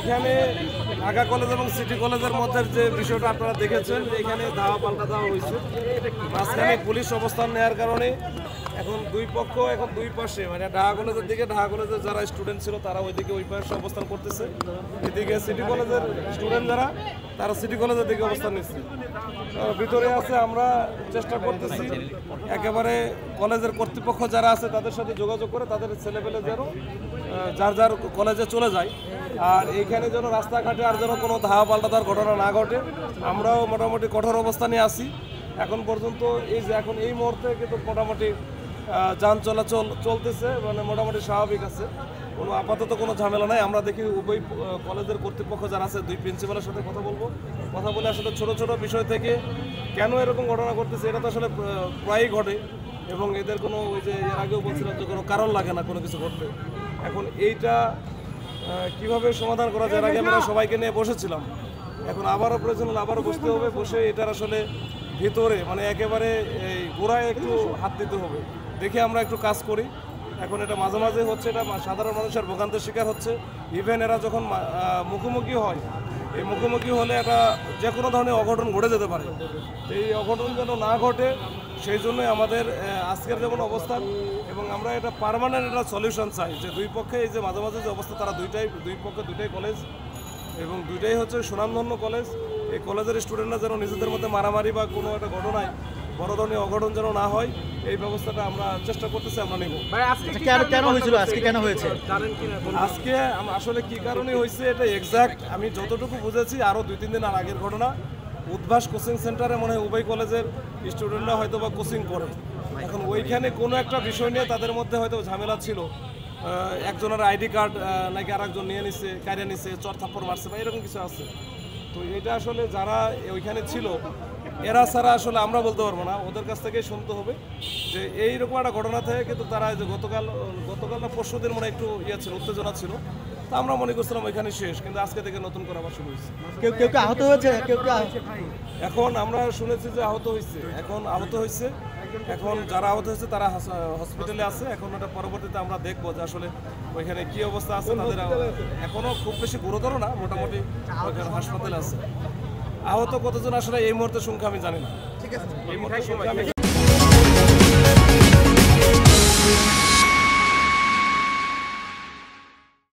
এইখানে ঢাকা কলেজ এবং সিটি কলেজের মধ্যে যে বিষয়টা আপনারা দেখেছেন, এখানে ধাওয়া পাল্টা দেওয়া হয়েছে। মাঝখানে পুলিশ অবস্থান নেওয়ার কারণে এখন দুই পক্ষ এখন দুই পাশে, মানে ঢাকা কলেজের দিকে ঢাকা কলেজের যারা স্টুডেন্ট ছিল তারা ওইদিকে ওই পাশে অবস্থান করতেছে, এদিকে সিটি কলেজের স্টুডেন্ট যারা তারা সিটি কলেজের দিকে অবস্থান নিচ্ছে। ভিতরে আছে, আমরা চেষ্টা করতেছি একেবারে কলেজের কর্তৃপক্ষ যারা আছে তাদের সাথে যোগাযোগ করে তাদের ছেলেপেলে যেন যার যার কলেজে চলে যায়, আর এইখানে যেন রাস্তাঘাটে আর যেন কোনো ধাওয়া পাল্টা দেওয়ার ঘটনা না ঘটে। আমরাও মোটামুটি কঠোর অবস্থানে আছি এখন পর্যন্ত। এই যে এখন এই মুহূর্তে কিন্তু মোটামুটি যান চলাচল চলতেছে, মানে মোটামুটি স্বাভাবিক আছে, কোনো আপাতত কোনো ঝামেলা নাই। আমরা দেখি উভয় কলেজের কর্তৃপক্ষ যারা আছে দুই প্রিন্সিপালের সাথে কথা বলে আসলে ছোট ছোট বিষয় থেকে কেন এরকম ঘটনা ঘটতেছে এটা তো আসলে প্রায়ই ঘটে, এবং এদের কোনো ওই যে এর আগেও বলছিলাম যে কোনো কারণ লাগে না কোনো কিছু করতে। এখন এইটা কিভাবে সমাধান করা যায়, আগে আমরা সবাইকে নিয়ে বসেছিলাম, এখন আবারও প্রয়োজন হলে আবারও বসতে হবে, বসে এটার আসলে ভিতরে মানে একেবারে এই গোড়ায় একটু হাত দিতে হবে, দেখে আমরা একটু কাজ করি। এখন এটা মাঝে মাঝে হচ্ছে, এটা সাধারণ মানুষের ভোগান্তির শিকার হচ্ছে। ইভেন এরা যখন মুখোমুখি হয়, এই মুখোমুখি হলে এটা যে কোনো ধরনের অঘটন ঘটে যেতে পারে। এই অঘটন যেন না ঘটে সেই জন্যই আমাদের আজকের যেমন অবস্থান, এবং আমরা এটা পার্মানেন্ট একটা সলিউশন চাই যে দুই পক্ষে এই যে মাঝে মাঝে যে অবস্থা, তারা দুই পক্ষে দুইটাই কলেজ এবং দুইটাই হচ্ছে সুনামধন্য কলেজ। এই কলেজের স্টুডেন্টরা যেন নিজেদের মধ্যে মারামারি বা কোনো একটা ঘটনায় বড় ধরনের অঘটন যেন না হয়, এই ব্যবস্থাটা আমরা চেষ্টা করতেছি, আমরা নেব। কেন হয়েছিল, আজকে কেন হয়েছে? আজকে আসলে কি কারণে হয়েছে এটা এক্সাক্ট আমি যতটুকু বুঝেছি, আরও 2-3 দিন আগের ঘটনা। উদ্ভাস কোচিং সেন্টারে মনে হয় উভয় কলেজের স্টুডেন্টরা হয়তো বা কোচিং করে, এখন ওইখানে কোনো একটা বিষয় নিয়ে তাদের মধ্যে হয়তো ঝামেলা ছিল। একজনের আইডি কার্ড নাকি আর একজন নিয়ে নিচ্ছে, কারিয়ে নিচ্ছে, চর থাপ্পড় মারছে বা এরকম কিছু আছে। তো এটা আসলে যারা ওইখানে ছিল এরা ছাড়া আসলে আমরা বলতে পারবো না, ওদের কাছ থেকেই শুনতে হবে যে এইরকম একটা ঘটনা থেকে কিন্তু তারা যে গতকাল না পরশু দিন মনে একটু ছিল, উত্তেজনা ছিল। তা আমরা মনে করছিলাম ওইখানে শেষ, কিন্তু আজকে থেকে নতুন করে আবার শুরু হয়েছে। কেউ আহত হয়েছে? এখন আমরা শুনেছি যে আহত হয়েছে। এখন যারা আহত হয়েছে তারা হসপিটালে আছে। এখন ওটা পরবর্তীতে আমরা দেখবো যে আসলে ওইখানে কি অবস্থা আছে তাদের। এখনো খুব বেশি গুরুতর না, মোটামুটি হাসপাতালে আছে। আহত কতজন আসলে এই মুহূর্তে সংখ্যা আমি জানি না। এই মুহূর্তে সংখ্যা আমি